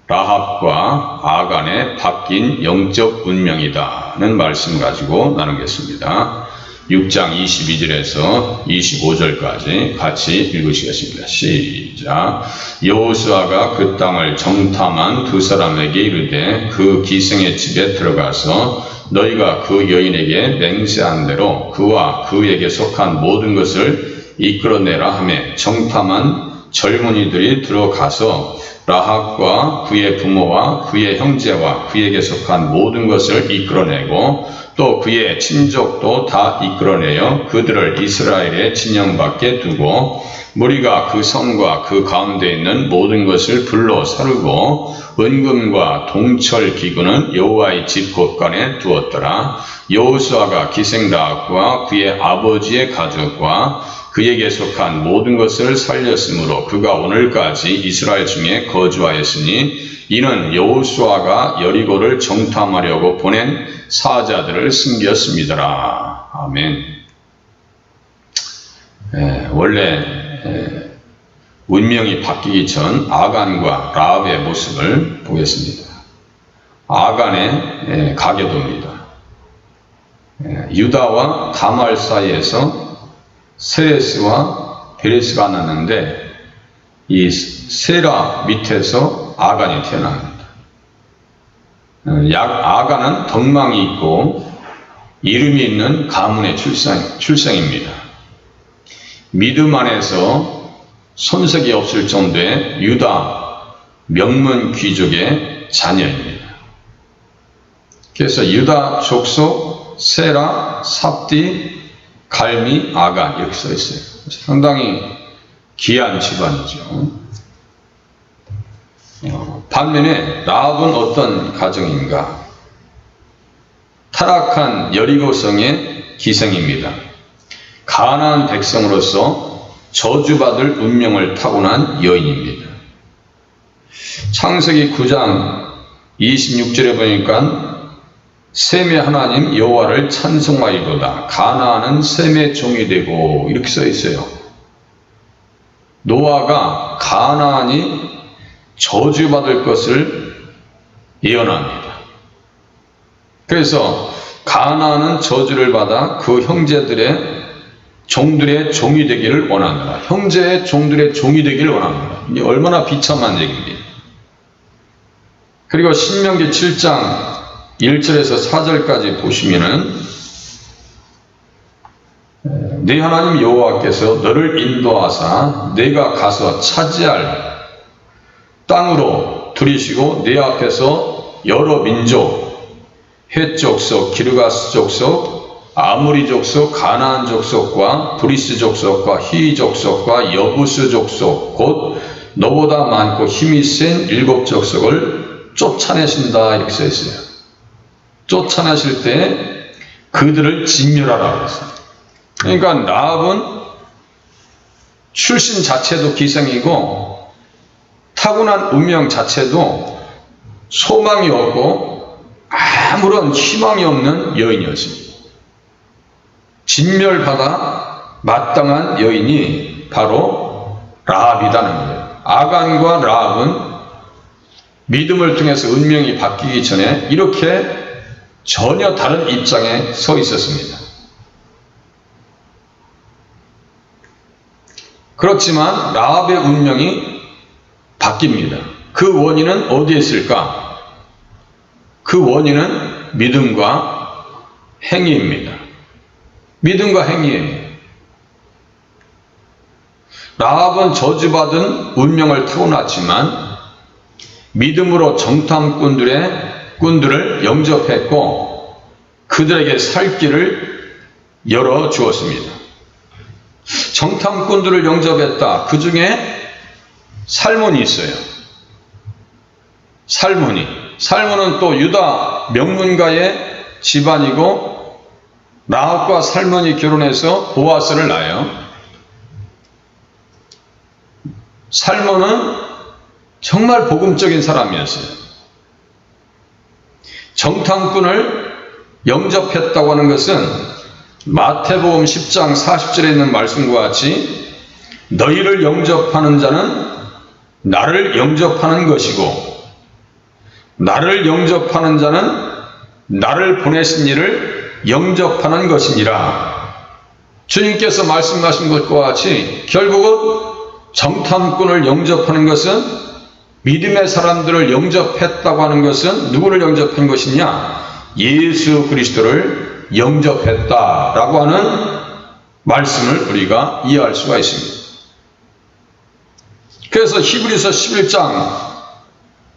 라합과 아간의 바뀐 영적 운명이다는 말씀 가지고 나누겠습니다. 6장 22절에서 25절까지 같이 읽으시겠습니다. 시작. 여호수아가 그 땅을 정탐한 두 사람에게 이르되 그 기생의 집에 들어가서 너희가 그 여인에게 맹세한 대로 그와 그에게 속한 모든 것을 이끌어내라 하며 정탐한 젊은이들이 들어가서 라합과 그의 부모와 그의 형제와 그에게 속한 모든 것을 이끌어내고 또 그의 친족도 다 이끌어내어 그들을 이스라엘의 진영 밖에 두고 무리가 그 성과 그 가운데 있는 모든 것을 불로 사르고 은금과 동철 기구는 여호와의 집 곳간에 두었더라. 여호수아가 기생 라합과 그의 아버지의 가족과 그에게 속한 모든 것을 살렸으므로 그가 오늘까지 이스라엘 중에 거주하였으니 이는 여호수아가 여리고를 정탐하려고 보낸 사자들을 숨겼습니다. 아멘. 원래 운명이 바뀌기 전 아간과 라합의 모습을 보겠습니다. 아간의 가계도입니다. 유다와 다말 사이에서 세레스와 베레스가 났는데 이 세라 밑에서 아간이 태어납니다. 아간은 덕망이 있고 이름이 있는 가문의 출생입니다. 믿음 안에서 손색이 없을 정도의 유다 명문 귀족의 자녀입니다. 그래서 유다 족속 세라, 삽디, 갈미, 아간 이렇게 써 있어요. 상당히 귀한 집안이죠. 반면에 라합은 어떤 가정인가? 타락한 여리고성의 기생입니다. 가나안 백성으로서 저주받을 운명을 타고난 여인입니다. 창세기 9장 26절에 보니까 셈의 하나님 여호와를 찬송하이도다. 가나안은 셈의 종이 되고 이렇게 써 있어요. 노아가 가나안이 저주받을 것을 예언합니다. 그래서 가나안은 저주를 받아 그 형제들의 종들의 종이 되기를 원합니다. 형제의 종들의 종이 되기를 원합니다. 이게 얼마나 비참한 얘기입니다. 그리고 신명기 7장 1절에서 4절까지 보시면은 네 하나님 여호와께서 너를 인도하사 내가 가서 차지할 땅으로 들이시고 네 앞에서 여러 민족 헷 족속, 기르가스 족속, 아무리 족속, 가나안 족속과 브리스 족속과 히위 족속과 여부스 족속 곧 너보다 많고 힘이 센 7 족속을 쫓아내신다 이렇게 써 있어요. 쫓아내실 때 그들을 진멸하라고 했어요. 그러니까 라합은 출신 자체도 기생이고 타고난 운명 자체도 소망이 없고 아무런 희망이 없는 여인이었습니다. 진멸받아 마땅한 여인이 바로 라합이라는 거예요. 아간과 라합은 믿음을 통해서 운명이 바뀌기 전에 이렇게 전혀 다른 입장에 서 있었습니다. 그렇지만 라합의 운명이 바뀝니다. 그 원인은 어디에 있을까? 그 원인은 믿음과 행위입니다. 믿음과 행위예요. 라합은 저주받은 운명을 타고났지만 믿음으로 정탐꾼들을 영접했고 그들에게 살 길을 열어주었습니다. 정탐꾼들을 영접했다. 그 중에 살몬이 있어요. 살몬은 또 유다 명문가의 집안이고 라합과 살몬이 결혼해서 보아스를 낳아요. 살몬은 정말 복음적인 사람이었어요. 정탐꾼을 영접했다고 하는 것은 마태복음 10장 40절에 있는 말씀과 같이 너희를 영접하는 자는 나를 영접하는 것이고 나를 영접하는 자는 나를 보내신 이를 영접하는 것이니라. 주님께서 말씀하신 것과 같이 결국은 정탐꾼을 영접하는 것은, 믿음의 사람들을 영접했다고 하는 것은 누구를 영접한 것이냐? 예수 그리스도를 영접했다라고 하는 말씀을 우리가 이해할 수가 있습니다. 그래서 히브리서 11장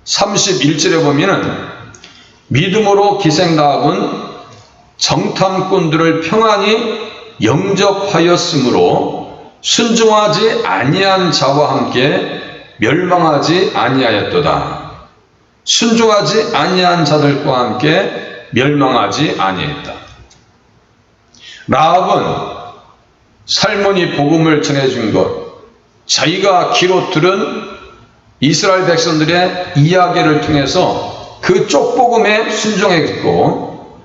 31절에 보면은 믿음으로 기생나합은 정탐꾼들을 평안히 영접하였으므로 순종하지 아니한 자와 함께 멸망하지 아니하였도다. 순종하지 아니한 자들과 함께 멸망하지 아니했다. 라합은 살몬이 복음을 전해준 것, 자기가 귀로 들은 이스라엘 백성들의 이야기를 통해서 그 쪽복음에 순종했고,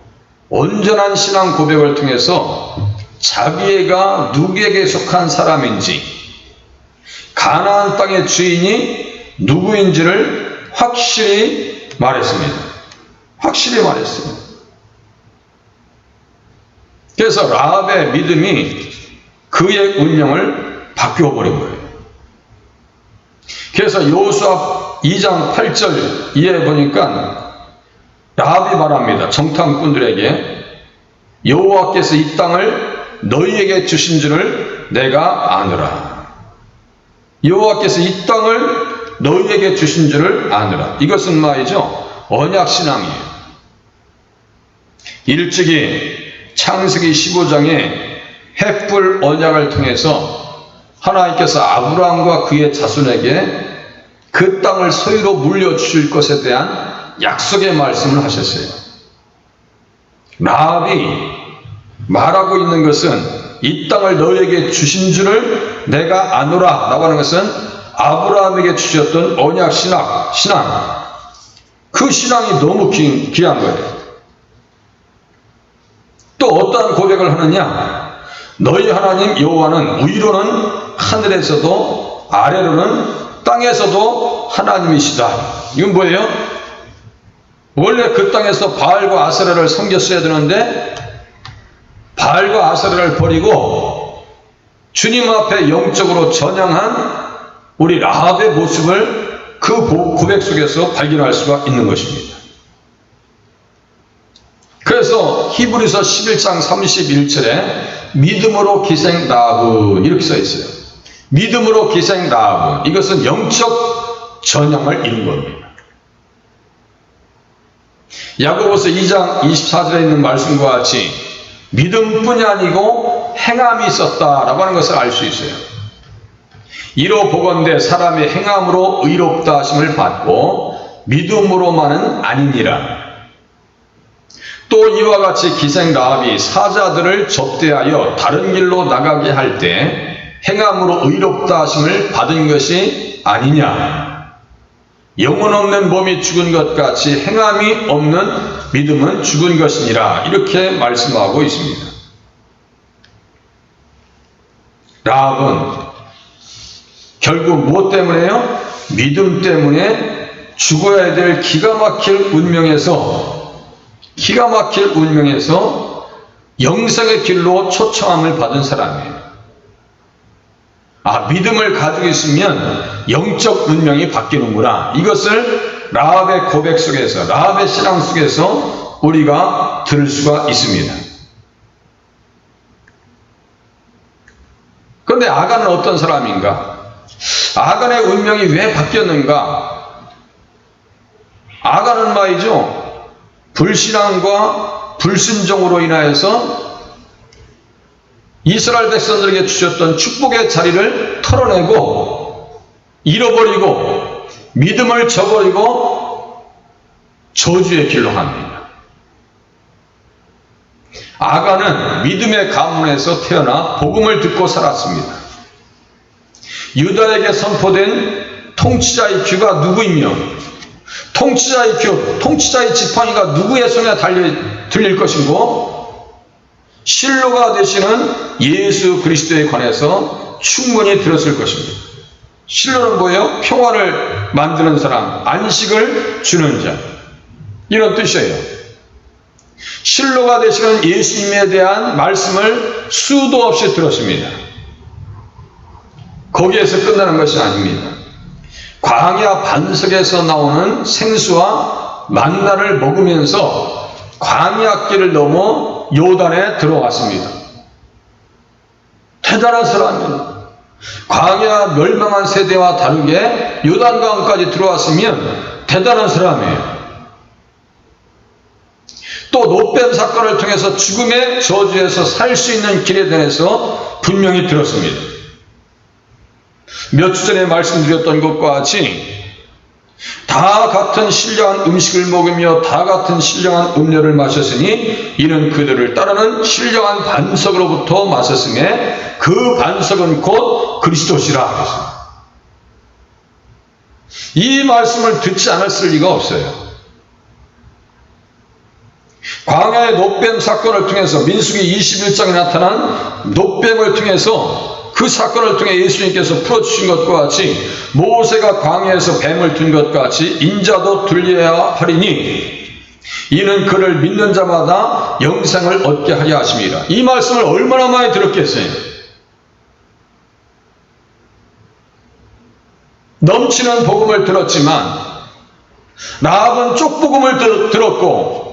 온전한 신앙 고백을 통해서 자기가 누구에게 속한 사람인지, 가나안 땅의 주인이 누구인지를 확실히 말했습니다. 확실히 말했습니다. 그래서 라합의 믿음이 그의 운명을 바뀌어버린 거예요. 그래서 여호수아 2장 8절 이해 보니까 라합이 말합니다. 정탐꾼들에게 여호와께서 이 땅을 너희에게 주신 줄을 내가 아노라. 여호와께서 이 땅을 너희에게 주신 줄을 아노라. 이것은 말이죠, 언약신앙이에요. 일찍이 창세기 15장에 횃불 언약을 통해서 하나님께서 아브라함과 그의 자손에게 그 땅을 소유로 물려주실 것에 대한 약속의 말씀을 하셨어요. 라합이 말하고 있는 것은 이 땅을 너희에게 주신 줄을 내가 아노라 라고 하는 것은 아브라함에게 주셨던 언약 신앙, 그 신앙이 너무 귀한 거예요. 또 어떠한 고백을 하느냐? 너희 하나님 여호와는 위로는 하늘에서도 아래로는 땅에서도 하나님이시다. 이건 뭐예요? 원래 그 땅에서 바알과 아세라를 섬겼어야 되는데 바알과 아세라를 버리고 주님 앞에 영적으로 전향한 우리 라합의 모습을 그 고백 속에서 발견할 수가 있는 것입니다. 그래서 히브리서 11장 31절에 믿음으로 기생 라합 이렇게 써 있어요. 믿음으로 기생 라합, 이것은 영적 전향을 이룬 겁니다. 야고보서 2장 24절에 있는 말씀과 같이 믿음뿐이 아니고 행함이 있었다라고 하는 것을 알 수 있어요. 이로 보건대 사람의 행함으로 의롭다 하심을 받고 믿음으로만은 아니니라. 또 이와 같이 기생 라합이 사자들을 접대하여 다른 길로 나가게 할 때 행함으로 의롭다 하심을 받은 것이 아니냐. 영혼 없는 몸이 죽은 것 같이 행함이 없는 믿음은 죽은 것이니라. 이렇게 말씀하고 있습니다. 라합은 결국 무엇 때문에요? 믿음 때문에 죽어야 될 기가 막힐 운명에서 영생의 길로 초청함을 받은 사람이에요. 아, 믿음을 가지고 있으면 영적 운명이 바뀌는구나. 이것을 라합의 고백 속에서, 라합의 신앙 속에서 우리가 들을 수가 있습니다. 그런데 아간은 어떤 사람인가? 아간의 운명이 왜 바뀌었는가? 아간은 말이죠, 불신앙과 불순종으로 인하여서 이스라엘 백성들에게 주셨던 축복의 자리를 털어내고 잃어버리고 믿음을 저버리고 저주의 길로 갑니다. 아간은 믿음의 가문에서 태어나 복음을 듣고 살았습니다. 유다에게 선포된 통치자의 귀가 누구이며 통치자의 귀, 통치자의 지팡이가 누구의 손에 들릴 것이고 실로가 되시는 예수 그리스도에 관해서 충분히 들었을 것입니다. 실로는 뭐예요? 평화를 만드는 사람, 안식을 주는 자. 이런 뜻이에요. 실로가 되시는 예수님에 대한 말씀을 수도 없이 들었습니다. 거기에서 끝나는 것이 아닙니다. 광야 반석에서 나오는 생수와 만나를 먹으면서 광야길을 넘어 요단에 들어갔습니다. 대단한 사람입니다. 광야 멸망한 세대와 다르게 요단강까지 들어왔으면 대단한 사람이에요. 또 노뱀 사건을 통해서 죽음의 저주에서 살 수 있는 길에 대해서 분명히 들었습니다. 몇 주 전에 말씀드렸던 것과 같이 다 같은 신령한 음식을 먹으며 다 같은 신령한 음료를 마셨으니 이는 그들을 따르는 신령한 반석으로부터 마셨음에 그 반석은 곧 그리스도시라. 이 말씀을 듣지 않았을 리가 없어요. 광야의 노뱀 사건을 통해서 민수기 21장에 나타난 노뱀을 통해서 그 사건을 통해 예수님께서 풀어주신 것과 같이 모세가 광야에서 뱀을 둔 것과 같이 인자도 들려야 하리니 이는 그를 믿는 자마다 영생을 얻게 하려 하심이라. 이 말씀을 얼마나 많이 들었겠어요. 넘치는 복음을 들었지만 라합은 쪽복음을 들었고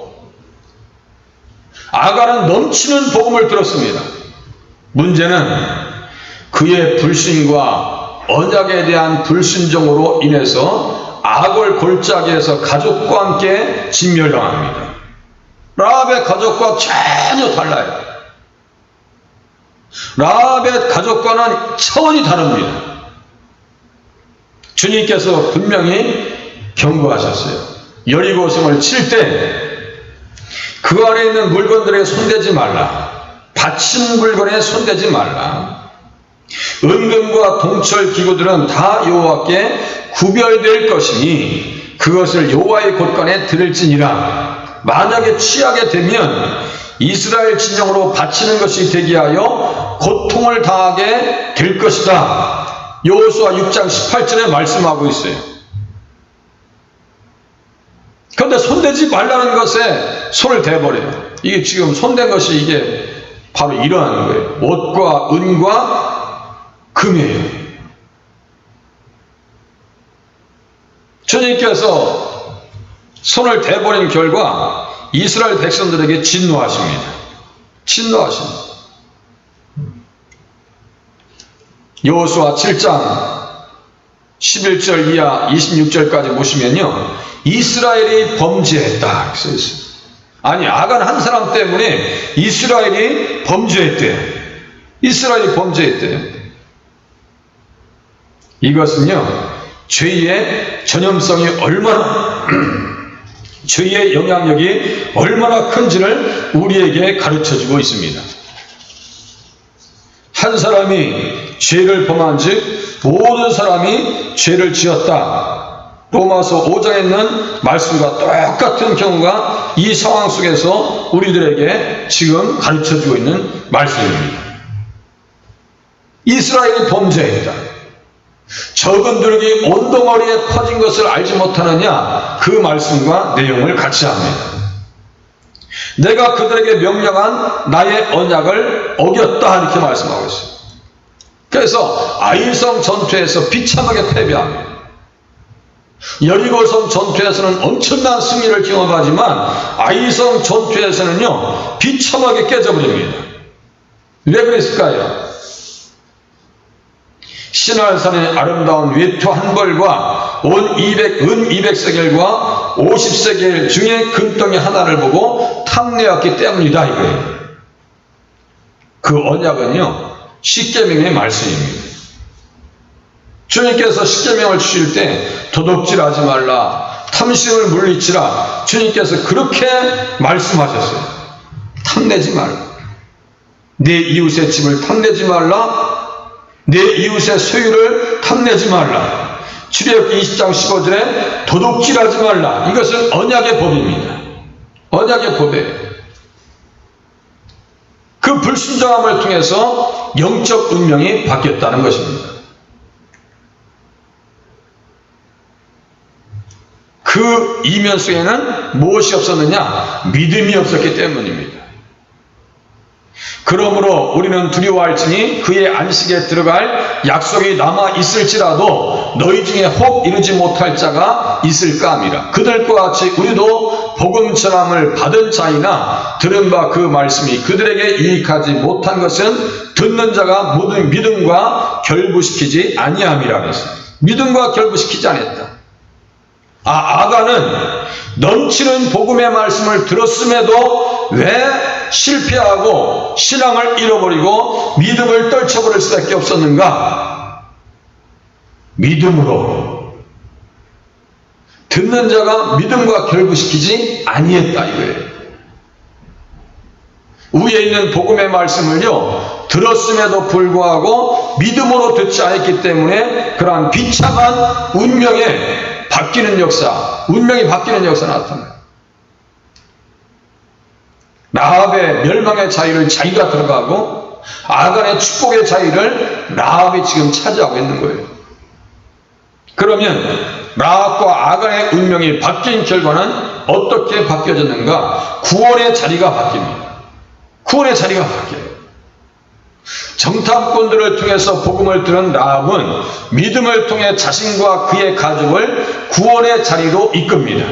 아간은 넘치는 복음을 들었습니다. 문제는 그의 불신과 언약에 대한 불순종으로 인해서 악을 골짜기에서 가족과 함께 진멸당합니다. 라합의 가족과 전혀 달라요. 라합의 가족과는 차원이 다릅니다. 주님께서 분명히 경고하셨어요. 여리고 성을 칠 때 그 안에 있는 물건들에 손대지 말라. 바친 물건에 손대지 말라. 은금과 동철 기구들은 다 여호와께 구별될 것이니 그것을 여호와의 곳간에 드릴지니라. 만약에 취하게 되면 이스라엘 진영으로 바치는 것이 되게 하여 고통을 당하게 될 것이다. 여호수아 6장 18절에 말씀하고 있어요. 그런데 손대지 말라는 것에 손을 대버려요. 이게 지금 손댄 것이 이게 바로 이러한 거예요. 옷과 은과 금이에요. 주님께서 손을 대버린 결과 이스라엘 백성들에게 진노하십니다. 진노하십니다. 여호수아 7장 11절 이하 26절까지 보시면요, 이스라엘이 범죄했다. 아니, 아간 한 사람 때문에 이스라엘이 범죄했대요. 이스라엘이 범죄했대요. 이것은요, 죄의 전염성이 얼마나 죄의 영향력이 얼마나 큰지를 우리에게 가르쳐주고 있습니다. 한 사람이 죄를 범한 즉 모든 사람이 죄를 지었다. 로마서 5장에 있는 말씀과 똑같은 경우가 이 상황 속에서 우리들에게 지금 가르쳐주고 있는 말씀입니다. 이스라엘이 범죄했다. 적은 누룩이 온 덩어리에 퍼진 것을 알지 못하느냐, 그 말씀과 내용을 같이 합니다. 내가 그들에게 명령한 나의 언약을 어겼다, 이렇게 말씀하고 있어요. 그래서 아이성 전투에서 비참하게 패배합니다. 여리고성 전투에서는 엄청난 승리를 경험하지만 아이성 전투에서는요, 비참하게 깨져버립니다. 왜 그랬을까요? 신할산의 아름다운 외투 한 벌과 은 200세겔과 50세겔 중에 금덩이 하나를 보고 탐내었기 때문이다, 이거예요. 그 언약은요, 십계명의 말씀입니다. 주님께서 십계명을 주실 때 도둑질하지 말라, 탐심을 물리치라, 주님께서 그렇게 말씀하셨어요. 탐내지 말라. 내 이웃의 집을 탐내지 말라. 내 이웃의 소유를 탐내지 말라. 출애굽기 20장 15절에 도둑질하지 말라. 이것은 언약의 법입니다. 언약의 법이에요. 그 불순종함을 통해서 영적 운명이 바뀌었다는 것입니다. 그 이면 속에는 무엇이 없었느냐? 믿음이 없었기 때문입니다. 그러므로 우리는 두려워할지니 그의 안식에 들어갈 약속이 남아 있을지라도 너희 중에 혹 이루지 못할 자가 있을까 함이라. 그들과 같이 우리도 복음 전함을 받은 자이나 들은 바 그 말씀이 그들에게 유익하지 못한 것은 듣는 자가 모든 믿음과 결부시키지 아니함이라 그랬어요. 믿음과 결부시키지 않았다. 아가는 넘치는 복음의 말씀을 들었음에도 왜 실패하고 신앙을 잃어버리고 믿음을 떨쳐버릴 수밖에 없었는가? 믿음으로. 듣는 자가 믿음과 결부시키지 아니했다 이거예요. 위에 있는 복음의 말씀을요, 들었음에도 불구하고 믿음으로 듣지 않았기 때문에 그러한 비참한 운명에 바뀌는 역사, 운명이 바뀌는 역사가 나타나요. 라합의 멸망의 자유를 자기가 들어가고 아간의 축복의 자유를 라합이 지금 차지하고 있는 거예요. 그러면 라합과 아간의 운명이 바뀐 결과는 어떻게 바뀌어졌는가? 구원의 자리가 바뀝니다. 구원의 자리가 바뀌어요. 정탐꾼들을 통해서 복음을 들은 라합은 믿음을 통해 자신과 그의 가족을 구원의 자리로 이끕니다.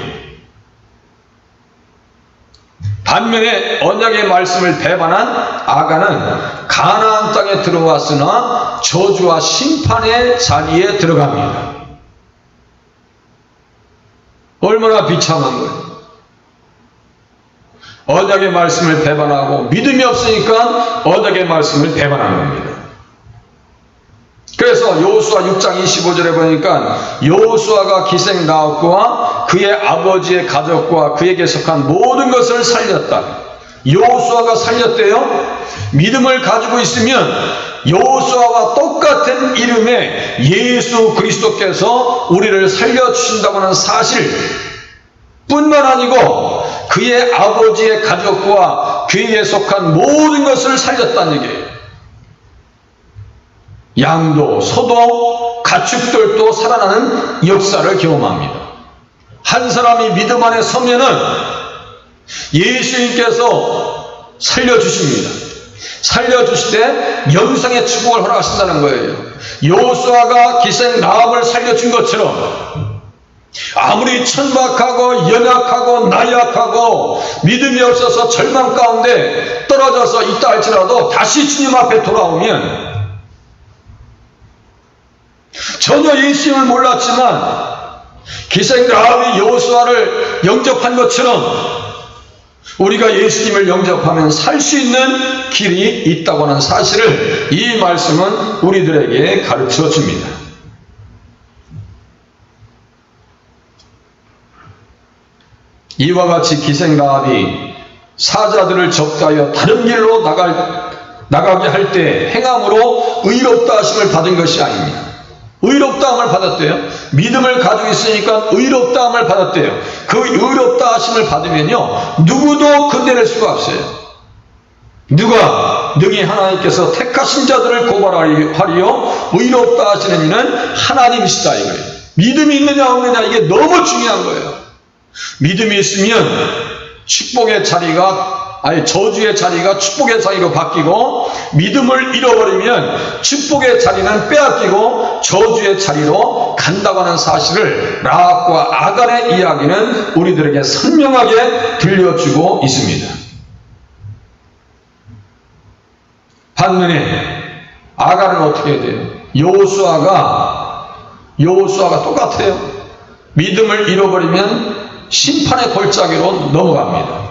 반면에 언약의 말씀을 배반한 아간은 가나안 땅에 들어왔으나 저주와 심판의 자리에 들어갑니다. 얼마나 비참한 거예요. 언약의 말씀을 배반하고 믿음이 없으니까 언약의 말씀을 배반하는 겁니다. 그래서 여호수아 6장 25절에 보니까 여호수아가 기생 라합과 그의 아버지의 가족과 그에게 속한 모든 것을 살렸다. 여호수아가 살렸대요. 믿음을 가지고 있으면 여호수아와 똑같은 이름의 예수 그리스도께서 우리를 살려주신다고 하는 사실 뿐만 아니고 그의 아버지의 가족과 그에게 속한 모든 것을 살렸다는 얘기예요. 양도, 소도, 가축들도 살아나는 역사를 경험합니다. 한 사람이 믿음 안에 서면은 예수님께서 살려주십니다. 살려주실 때 영생의 축복을 허락하신다는 거예요. 여호수아가 기생 라합을 살려준 것처럼 아무리 천박하고 연약하고 나약하고 믿음이 없어서 절망 가운데 떨어져서 있다 할지라도 다시 주님 앞에 돌아오면 전혀 예수님을 몰랐지만 기생 라합이 여호수아를 영접한 것처럼 우리가 예수님을 영접하면 살 수 있는 길이 있다고 하는 사실을 이 말씀은 우리들에게 가르쳐 줍니다. 이와 같이 기생 라합이 사자들을 접대하여 다른 길로 나가게 할 때 행함으로 의롭다 하심을 받은 것이 아닙니다. 의롭다함을 받았대요. 믿음을 가지고 있으니까 의롭다함을 받았대요. 그 의롭다 하심을 받으면요, 누구도 건드릴 수가 없어요. 누가 능히 하나님께서 택하신 자들을 고발하리요 의롭다 하시는 이는 하나님이시다 이거예요. 믿음이 있느냐 없느냐 이게 너무 중요한 거예요. 믿음이 있으면 축복의 자리가 저주의 자리가 축복의 자리로 바뀌고, 믿음을 잃어버리면 축복의 자리는 빼앗기고 저주의 자리로 간다고 하는 사실을 라합과 아간의 이야기는 우리들에게 선명하게 들려주고 있습니다. 반면에 아간은 어떻게 돼요? 여호수아가 똑같아요. 믿음을 잃어버리면 심판의 골짜기로 넘어갑니다.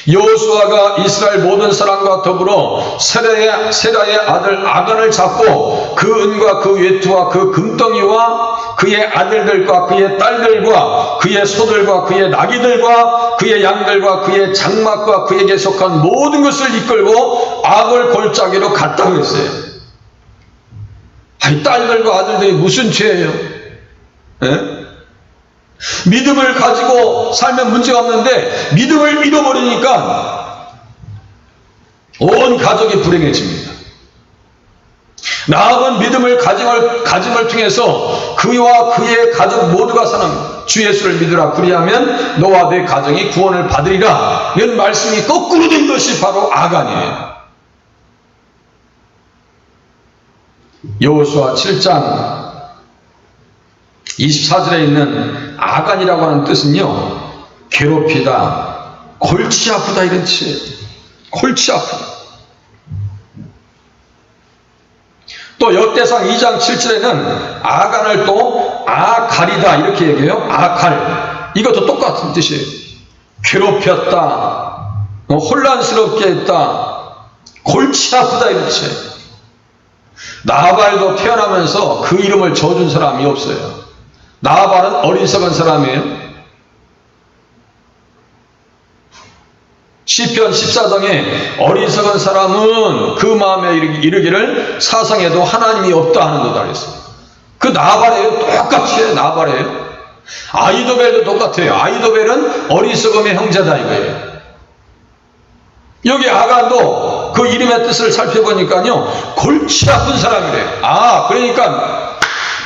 여호수아가 이스라엘 모든 사람과 더불어 세라의 아들 아간을 잡고 그 은과 그 외투와 그 금덩이와 그의 아들들과 그의 딸들과 그의 소들과 그의 나귀들과 그의 양들과 그의 장막과 그에게 속한 모든 것을 이끌고 아골 골짜기로 갔다고 했어요. 딸들과 아들들이 무슨 죄예요? 에? 믿음을 가지고 살면 문제가 없는데 믿음을 잃어버리니까 온 가족이 불행해집니다. 라합은 믿음을 가짐을 통해서 그 그와 그의 가족 모두가 사는 주 예수를 믿으라. 그리하면 너와 내 가정이 구원을 받으리라. 이런 말씀이 거꾸로 된 것이 바로 아간이에요. 여호수아 7장 24절에 있는 아간이라고 하는 뜻은요, 괴롭히다, 골치 아프다 이런 뜻이에요. 골치 아프다. 또 역대상 2장 7절에는 아간을 또 아갈이다 이렇게 얘기해요. 아갈. 이것도 똑같은 뜻이에요. 괴롭혔다, 혼란스럽게 했다, 골치 아프다 이런 뜻이에요. 나발도 태어나면서 그 이름을 지어준 사람이 없어요. 나발은 어리석은 사람이에요. 시편 14장에 어리석은 사람은 그 마음에 이르기를 사상에도 하나님이 없다 하는도다 그랬어요. 그 나발이에요. 똑같이 해요. 나발이에요. 아이도벨도 똑같아요. 아이도벨은 어리석음의 형제다 이거예요. 여기 아간도 그 이름의 뜻을 살펴보니까요, 골치 아픈 사람이래요. 아, 그러니까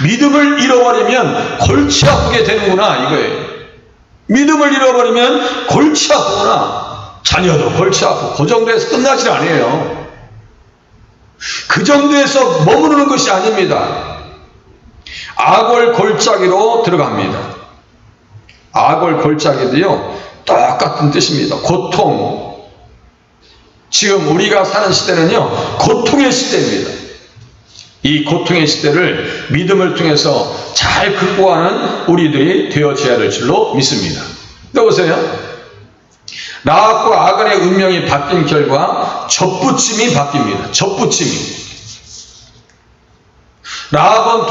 믿음을 잃어버리면 골치 아프게 되는구나 이거예요. 믿음을 잃어버리면 골치 아프구나. 자녀도 골치 아프고 그 정도에서 끝나질 않아요. 그 정도에서 머무르는 것이 아닙니다. 아골 골짜기로 들어갑니다. 아골 골짜기도요, 똑같은 뜻입니다. 고통. 지금 우리가 사는 시대는요, 고통의 시대입니다. 이 고통의 시대를 믿음을 통해서 잘 극복하는 우리들이 되어져야 될 줄로 믿습니다. 또 보세요. 라합과 아간의 운명이 바뀐 결과 접붙임이 바뀝니다. 접붙임이. 라합은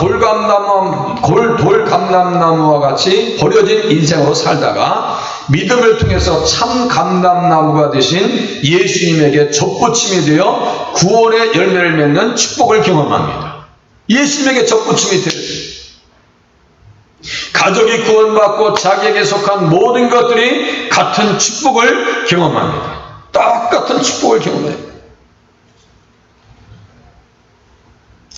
돌감람나무와 같이 버려진 인생으로 살다가 믿음을 통해서 참 감람나무가 되신 예수님에게 접붙임이 되어 구원의 열매를 맺는 축복을 경험합니다. 예수님에게 접붙임이 되었습니다. 가족이 구원받고 자기에게 속한 모든 것들이 같은 축복을 경험합니다. 똑같은 축복을 경험해요.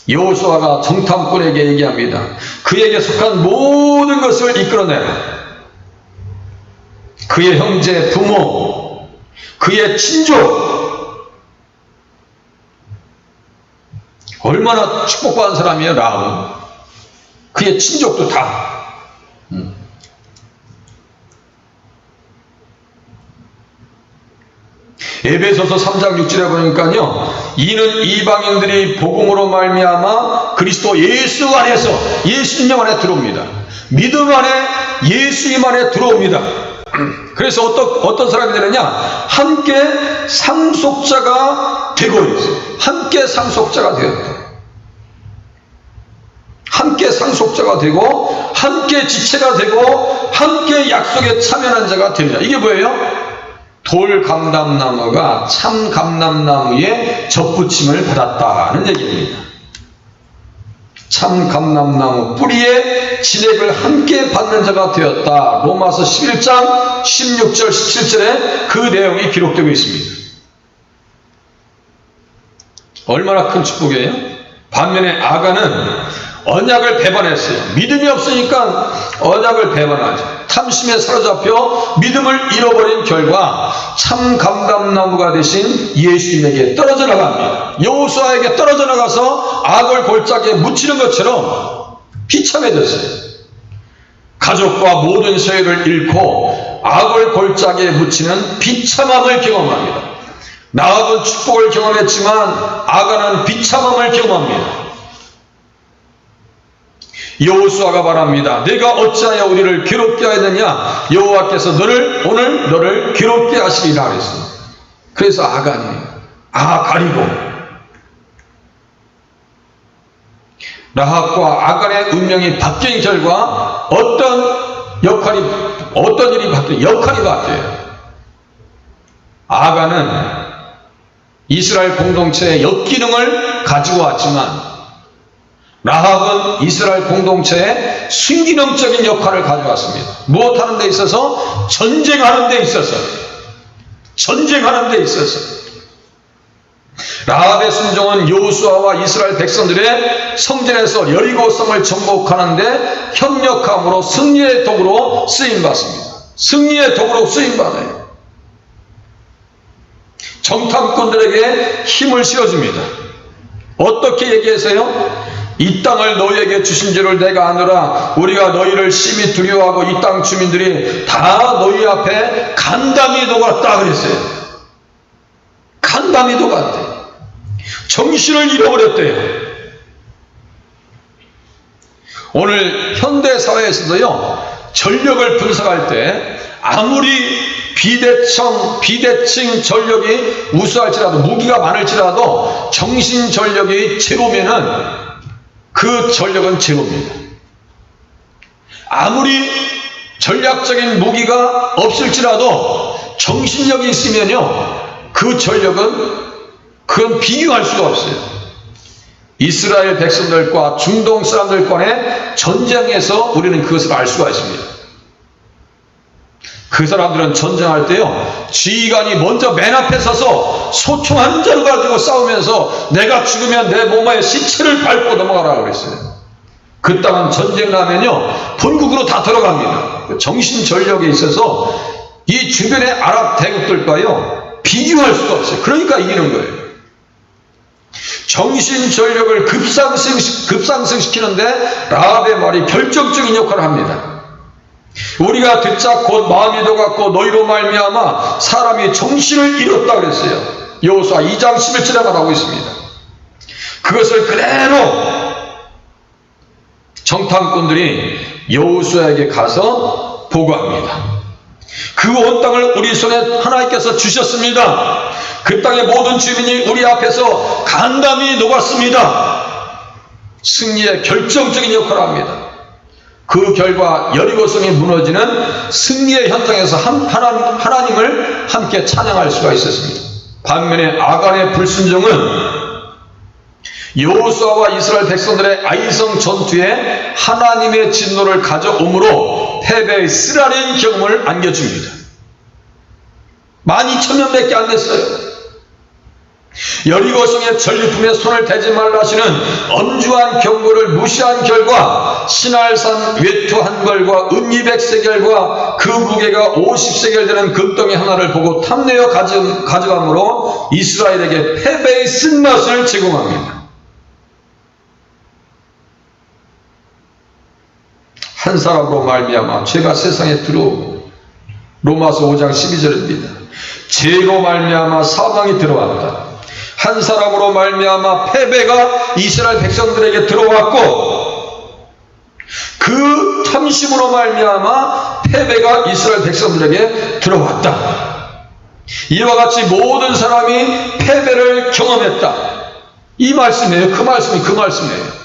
여호수아가 정탐꾼에게 얘기합니다. 그에게 속한 모든 것을 이끌어내라. 그의 형제, 부모, 그의 친족. 얼마나 축복받은 사람이에요, 라합은. 그의 친족도 다. 에베소서 3장 6절에 보니까요, 이는 이방인들이 복음으로 말미암아 그리스도 예수 안에서, 예수님 안에 들어옵니다. 믿음 안에, 예수님 안에 들어옵니다. 그래서 어떤 사람이 되느냐, 함께 상속자가 되고 있어요. 함께 상속자가 되었다. 함께 상속자가 되고, 함께 지체가 되고, 함께 약속에 참여하는 자가 되느냐. 이게 뭐예요? 돌감람나무가 참감람나무에 접붙임을 받았다는 얘기입니다. 참감람나무 뿌리에 진액을 함께 받는 자가 되었다. 로마서 11장 16절 17절에 그 내용이 기록되고 있습니다. 얼마나 큰 축복이에요? 반면에 아간은 언약을 배반했어요. 믿음이 없으니까 언약을 배반하죠. 탐심에 사로잡혀 믿음을 잃어버린 결과 참 감람나무가 되신 예수님에게 떨어져 나갑니다. 여호수아에게 떨어져 나가서 아골 골짜기에 묻히는 것처럼 비참해졌어요. 가족과 모든 소유를 잃고 아골 골짜기에 묻히는 비참함을 경험합니다. 라합은 축복을 경험했지만 아간은 비참함을 경험합니다. 여호수아가 말합니다. 내가 어찌하여 우리를 괴롭게 하였느냐? 여호와께서 오늘 너를 괴롭게 하시리라 그랬습니다. 그래서 아간이 가리고 라합과 아간의 운명이 바뀐 결과 어떤 일이 바뀌어요? 역할이 바뀌어요. 아간은 이스라엘 공동체의 역기능을 가지고 왔지만 라합은 이스라엘 공동체의 순기능적인 역할을 가져왔습니다. 무엇하는 데 있어서? 전쟁하는 데 있어서. 라합의 순종은 여호수아와 이스라엘 백성들의 성전에서 여리고성을 정복하는데 협력함으로 승리의 도구로 쓰임받습니다. 승리의 도구로 쓰임받아요. 정탐꾼들에게 힘을 실어줍니다. 어떻게 얘기해서요? 이 땅을 너희에게 주신 줄을 내가 아노라. 우리가 너희를 심히 두려워하고 이 땅 주민들이 다 너희 앞에 간담이 녹았다 그랬어요. 간담이 녹았대. 정신을 잃어버렸대요. 오늘 현대사회에서도요, 전력을 분석할 때 아무리 비대칭 전력이 우수할지라도, 무기가 많을지라도 정신 전력이 제로면은 그 전력은 제로입니다. 아무리 전략적인 무기가 없을지라도 정신력이 있으면요, 그 전력은 그건 비교할 수가 없어요. 이스라엘 백성들과 중동 사람들 간의 전쟁에서 우리는 그것을 알 수가 있습니다. 그 사람들은 전쟁할 때요, 지휘관이 먼저 맨 앞에 서서 소총 한 자루 가지고 싸우면서 내가 죽으면 내 몸에 시체를 밟고 넘어가라고 그랬어요. 그 땅은 전쟁 나면요, 본국으로 다 들어갑니다. 정신 전력에 있어서 이 주변의 아랍 대국들과요, 비교할 수가 없어요. 그러니까 이기는 거예요. 정신 전력을 급상승시키는데 라합의 말이 결정적인 역할을 합니다. 우리가 듣자 곧 마음이 녹았고 너희로 말미암아 사람이 정신을 잃었다 그랬어요. 여호수아 2장 11절에 말하고 있습니다. 그것을 그대로 정탐꾼들이 여호수아에게 가서 보고합니다. 그 온 땅을 우리 손에 하나님께서 주셨습니다. 그 땅의 모든 주민이 우리 앞에서 간담이 녹았습니다. 승리의 결정적인 역할을 합니다. 그 결과 여리고성이 무너지는 승리의 현장에서 하나님을 함께 찬양할 수가 있었습니다. 반면에 아간의 불순종은 여호수아와 이스라엘 백성들의 아이성 전투에 하나님의 진노를 가져오므로 패배의 쓰라린 경험을 안겨줍니다. 12,000명밖에 안 됐어요. 여리고성의 전리품에 손을 대지 말라 하시는 엄주한 경고를 무시한 결과 신할산 외투 한 벌과 은이 100세겔과 그 무게가 50세겔 되는 금덩이 하나를 보고 탐내어 가져감으로 이스라엘에게 패배의 쓴맛을 제공합니다. 한 사람으로 말미암아 죄가 세상에 들어오고, 로마서 5장 12절입니다. 죄로 말미암아 사망이 들어왔다. 한 사람으로 말미암아 패배가 이스라엘 백성들에게 들어왔고, 그 탐심으로 말미암아 패배가 이스라엘 백성들에게 들어왔다. 이와 같이 모든 사람이 패배를 경험했다. 이 말씀이에요. 그 말씀이에요.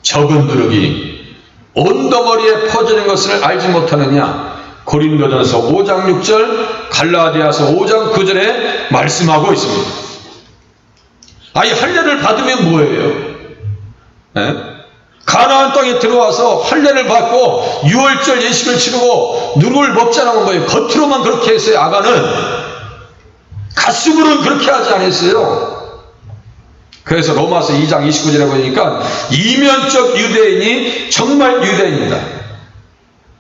적은 누룩이 온더머리에 퍼지는 것을 알지 못하느냐. 고린도전서 5장 6절, 갈라디아서 5장 9절에 말씀하고 있습니다. 아니, 할례를 받으면 뭐예요? 네? 가나안 땅에 들어와서 할례를 받고 유월절 예식을 치르고 누룩을 먹지 않으면 뭐예요? 겉으로만 그렇게 했어요. 아간은 가슴으로는 그렇게 하지 않았어요. 그래서 로마서 2장 29절에 보니까 이면적 유대인이 정말 유대인이다.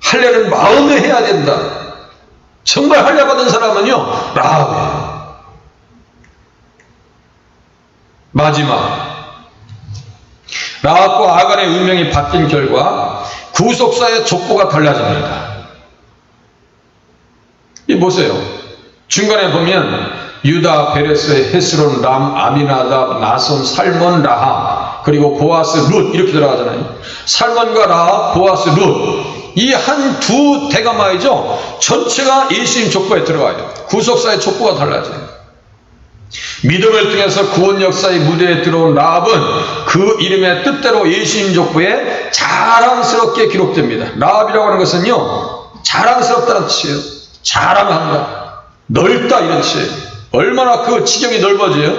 할례는 마음에 해야 된다. 정말 할례 받은 사람은요, 라합이에요. 마지막, 라합과 아간의 운명이 바뀐 결과 구속사의 족보가 달라집니다. 이 보세요. 중간에 보면 유다, 베레스, 헤스론, 람, 아미나답, 나손, 살몬, 라합, 그리고 보아스, 룻 이렇게 들어가잖아요. 살몬과 라합, 보아스, 룻, 이 한 두 대가마이죠. 전체가 예수님 족보에 들어가요. 구속사의 족보가 달라져요. 믿음을 통해서 구원 역사의 무대에 들어온 라합은 그 이름의 뜻대로 예수님 족보에 자랑스럽게 기록됩니다. 라합이라고 하는 것은요, 자랑스럽다는 뜻이에요. 자랑한다, 넓다 이런 뜻이에요. 얼마나 그 지경이 넓어져요?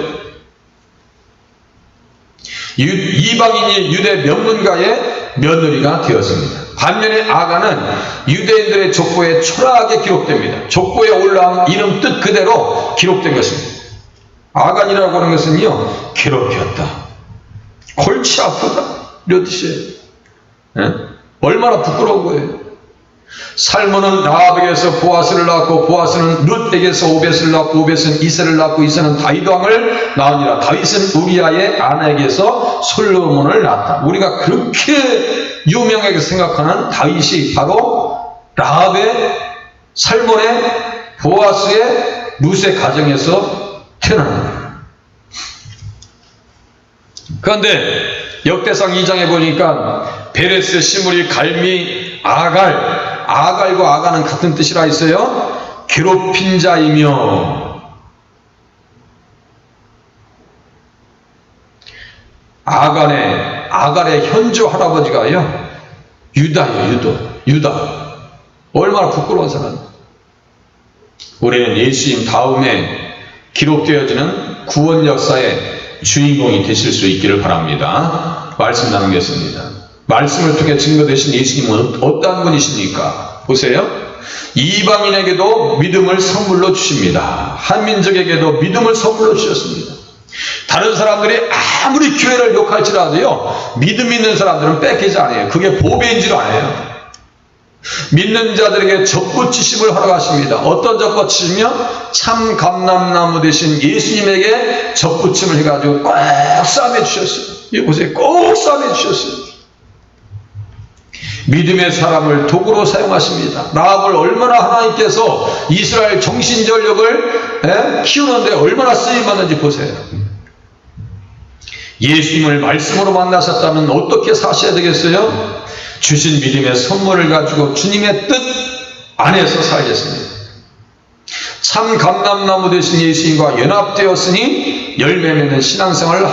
이방인이 유대 명문가의 며느리가 되었습니다. 반면에 아간은 유대인들의 족보에 초라하게 기록됩니다. 족보에 올라온 이름 뜻 그대로 기록된 것입니다. 아간이라고 하는 것은요, 괴롭혔다, 골치 아프다, 이런 뜻이에요. 예? 얼마나 부끄러운 거예요. 살몬은 라합에게서 보아스를 낳고, 보아스는 룻에게서 오벳을 낳고, 오벳은 이세를 낳고, 이세는 다윗 왕을 낳으니라. 다윗은 우리아의 아내에게서 솔로몬을 낳았다. 우리가 그렇게 유명하게 생각하는 다윗이 바로 라합의, 살몬의, 보아스의, 룻의 가정에서 태어난 거예요. 그런데 역대상 2장에 보니까 베레스, 시므리, 갈미, 아갈과 아간은 같은 뜻이라 했어요. 괴롭힌 자이며, 아갈의 현조 할아버지가요, 유다예요. 유다. 얼마나 부끄러운 사람. 우리는 예수님 다음에 기록되어지는 구원 역사의 주인공이 되실 수 있기를 바랍니다. 말씀 나누겠습니다. 말씀을 통해 증거되신 예수님은 어떠한 분이십니까? 보세요. 이방인에게도 믿음을 선물로 주십니다. 한민족에게도 믿음을 선물로 주셨습니다. 다른 사람들이 아무리 교회를 욕할지라도요, 믿음 있는 사람들은 뺏기지 않아요. 그게 보배인 줄 아네요. 믿는 자들에게 접붙이심을 허락하십니다. 어떤 접붙이시며? 참 감람나무 되신 예수님에게 접붙임을 해가지고 꼭 싸매 주셨어요. 이거 보세요. 꼭 싸매 주셨어요. 믿음의 사람을 도구로 사용하십니다. 라합을 얼마나 하나님께서 이스라엘 정신전력을 키우는데 얼마나 쓰임받는지 보세요. 예수님을 말씀으로 만나셨다면 어떻게 사셔야 되겠어요? 주신 믿음의 선물을 가지고 주님의 뜻 안에서 살겠습니다. 참 감람나무 되신 예수님과 연합되었으니 열매 맺는 신앙생활을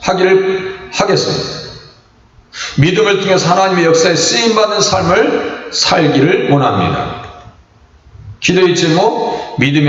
하기를 하겠습니다. 믿음을 통해서 하나님의 역사에 쓰임받는 삶을 살기를 원합니다. 기도의 제목, 믿음의